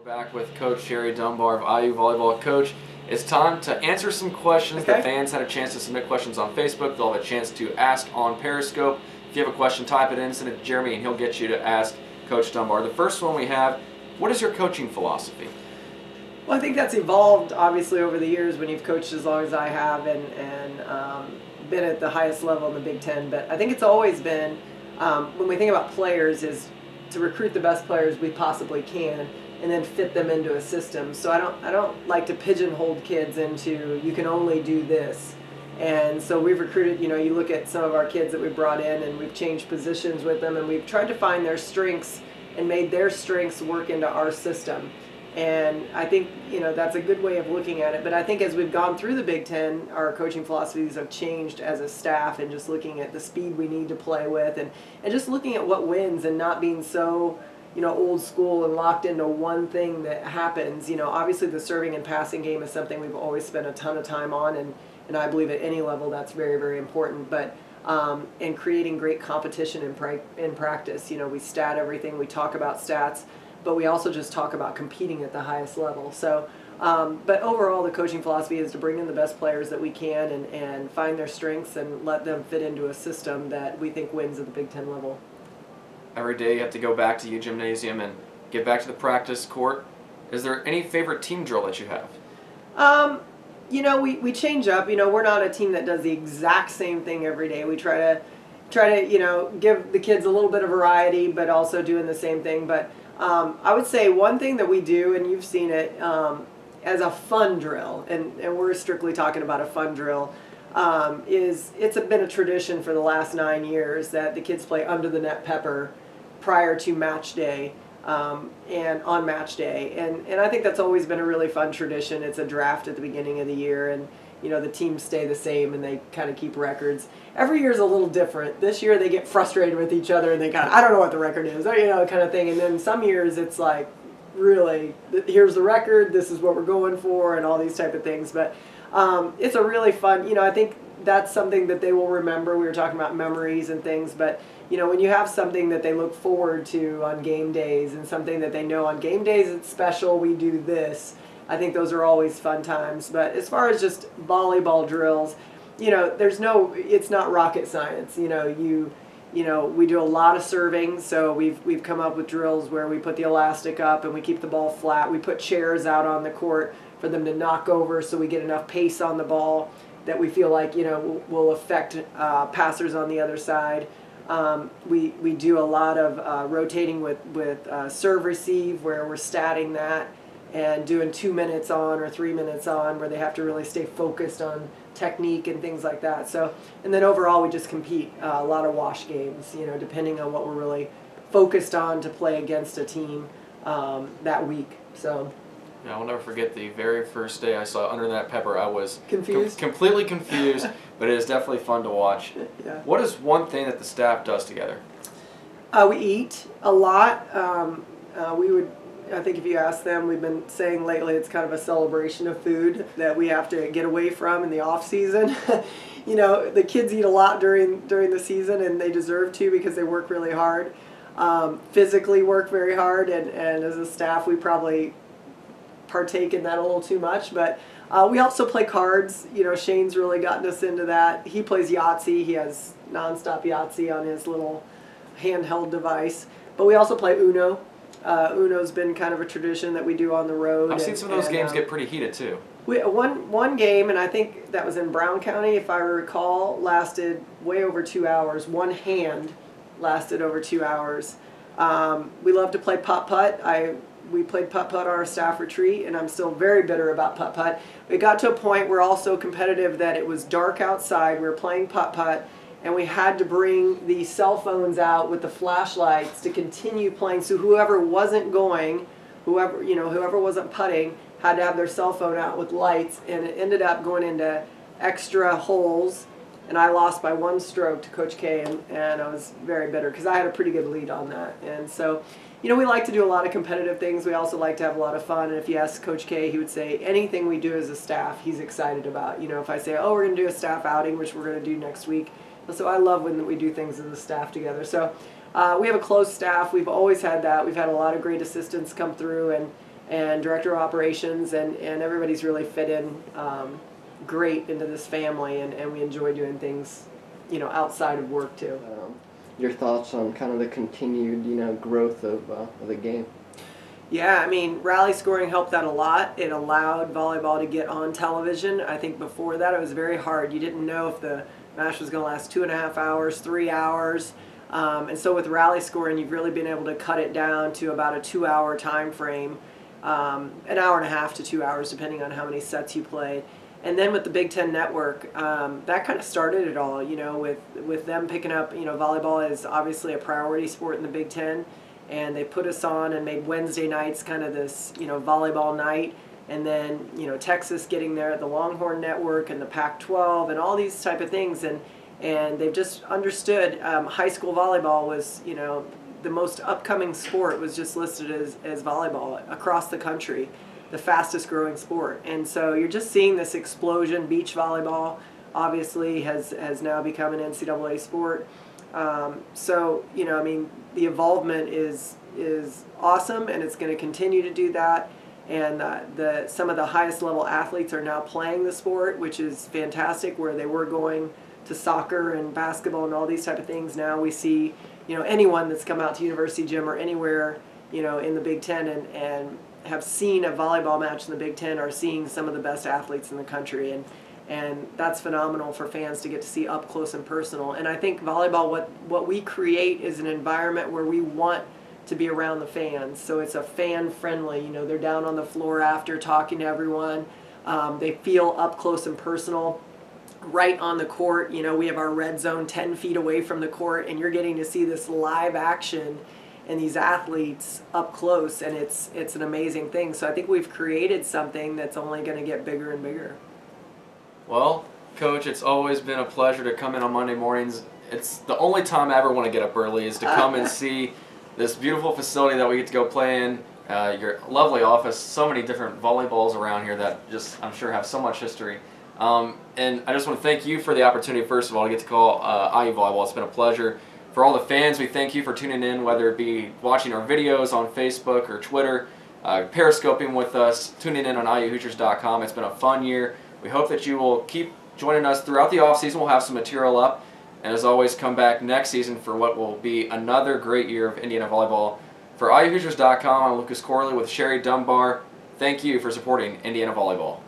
Back with Coach Sherry Dunbar of IU Volleyball. Coach, it's time to answer some questions. Okay. The fans had a chance to submit questions on Facebook. They'll have a chance to ask on Periscope. If you have a question, type it in, send it to Jeremy, and he'll get you to ask Coach Dunbar. The first one we have, what is your coaching philosophy? Well, I think that's evolved, obviously, over the years when you've coached as long as I have and been at the highest level in the Big Ten. But I think it's always been, when we think about players, is to recruit the best players we possibly can and then fit them into a system. So I don't like to pigeonhole kids into, you can only do this. And so we've recruited, you look at some of our kids that we brought in and we've changed positions with them and we've tried to find their strengths and made their strengths work into our system. And I think, that's a good way of looking at it. But I think as we've gone through the Big Ten, our coaching philosophies have changed as a staff and just looking at the speed we need to play with and just looking at what wins and not being so, old school and locked into one thing that happens. Obviously the serving and passing game is something we've always spent a ton of time on, and I believe at any level that's very, very important. But and creating great competition in practice. We stat everything, we talk about stats, but we also just talk about competing at the highest level. So, but overall the coaching philosophy is to bring in the best players that we can and find their strengths and let them fit into a system that we think wins at the Big Ten level. Every day you have to go back to your gymnasium and get back to the practice court. Is there any favorite team drill that you have? We change up. We're not a team that does the exact same thing every day. We try to give the kids a little bit of variety, but also doing the same thing. But I would say one thing that we do, and you've seen it, as a fun drill, and we're strictly talking about a fun drill, is it's been a tradition for the last 9 years that the kids play under the net pepper prior to match day and on match day. And I think that's always been a really fun tradition. It's a draft at the beginning of the year, and the teams stay the same and they kind of keep records. Every year is a little different. This year they get frustrated with each other and they I don't know what the record is, or, kind of thing. And then some years it's like, really, here's the record, this is what we're going for, and all these type of things. But it's a really fun, I think that's something that they will remember. We were talking about memories and things, but when you have something that they look forward to on game days and something that they know on game days it's special, we do this, I think those are always fun times. But as far as just volleyball drills, it's not rocket science. We do a lot of serving, so we've come up with drills where we put the elastic up and we keep the ball flat. We put chairs out on the court for them to knock over so we get enough pace on the ball that we feel like will affect passers on the other side. We do a lot of rotating with serve receive, where we're statting that and doing 2 minutes on or 3 minutes on, where they have to really stay focused on technique and things like that. So, and then overall we just compete a lot of wash games, depending on what we're really focused on to play against a team that week. So. Yeah, I'll never forget the very first day I saw Under That Pepper. I was confused, completely confused, but it is definitely fun to watch. Yeah. What is one thing that the staff does together? We eat a lot. I think if you ask them, we've been saying lately it's kind of a celebration of food that we have to get away from in the off season. The kids eat a lot during the season, and they deserve to because they work really hard, physically work very hard, and as a staff we probably partake in that a little too much. But we also play cards. Shane's really gotten us into that. He plays Yahtzee. He has nonstop Yahtzee on his little handheld device. But we also play Uno. Uno's been kind of a tradition that we do on the road. I've seen some of those games get pretty heated too. One game, and I think that was in Brown County, if I recall, lasted way over 2 hours. One hand lasted over 2 hours. We love to play putt-putt. We played putt-putt on our staff retreat, and I'm still very bitter about putt-putt. We got to a point where all so competitive that it was dark outside. We were playing putt-putt, and we had to bring the cell phones out with the flashlights to continue playing. So whoever wasn't going, whoever wasn't putting, had to have their cell phone out with lights, and it ended up going into extra holes. And I lost by 1 stroke to Coach K, and I was very bitter because I had a pretty good lead on that. And so, we like to do a lot of competitive things. We also like to have a lot of fun. And if you ask Coach K, he would say anything we do as a staff, he's excited about. If I say, we're going to do a staff outing, which we're going to do next week. So I love when we do things as a staff together. So we have a close staff. We've always had that. We've had a lot of great assistants come through, and director of operations, and everybody's really fit in great into this family, and we enjoy doing things, outside of work too. Your thoughts on kind of the continued, growth of the game? Yeah, I mean, rally scoring helped that a lot. It allowed volleyball to get on television. I think before that it was very hard. You didn't know if the match was going to last 2.5 hours, 3 hours. And so with rally scoring, you've really been able to cut it down to about a 2-hour time frame, an hour and a half to 2 hours, depending on how many sets you played. And then with the Big Ten Network, that kind of started it all, with them picking up, volleyball is obviously a priority sport in the Big Ten. And they put us on and made Wednesday nights kind of this, volleyball night. And then, Texas getting there at the Longhorn Network and the Pac-12 and all these type of things. And they've just understood high school volleyball was, the most upcoming sport was just listed as volleyball across the country, the fastest growing sport. And so you're just seeing this explosion. Beach volleyball obviously has now become an NCAA sport. So, the involvement is awesome, and it's going to continue to do that. And some of the highest level athletes are now playing the sport, which is fantastic, where they were going to soccer and basketball and all these type of things. Now we see, anyone that's come out to University Gym or anywhere, in the Big Ten and have seen a volleyball match in the Big Ten are seeing some of the best athletes in the country. And that's phenomenal for fans to get to see up close and personal. And I think volleyball, what we create is an environment where we want to be around the fans. So it's a fan-friendly, they're down on the floor after talking to everyone. They feel up close and personal right on the court. We have our red zone 10 feet away from the court, and you're getting to see this live action and these athletes up close, and it's an amazing thing. So I think we've created something that's only going to get bigger and bigger. Well, Coach, it's always been a pleasure to come in on Monday mornings. It's the only time I ever want to get up early is to come and see this beautiful facility that we get to go play in, your lovely office, so many different volleyballs around here that just, I'm sure, have so much history. And I just want to thank you for the opportunity, first of all, to get to call IU Volleyball. It's been a pleasure. For all the fans, we thank you for tuning in, whether it be watching our videos on Facebook or Twitter, periscoping with us, tuning in on IUHoosiers.com. It's been a fun year. We hope that you will keep joining us throughout the offseason. We'll have some material up. And as always, come back next season for what will be another great year of Indiana volleyball. For IUHoosiers.com, I'm Lucas Corley with Sherry Dunbar. Thank you for supporting Indiana volleyball.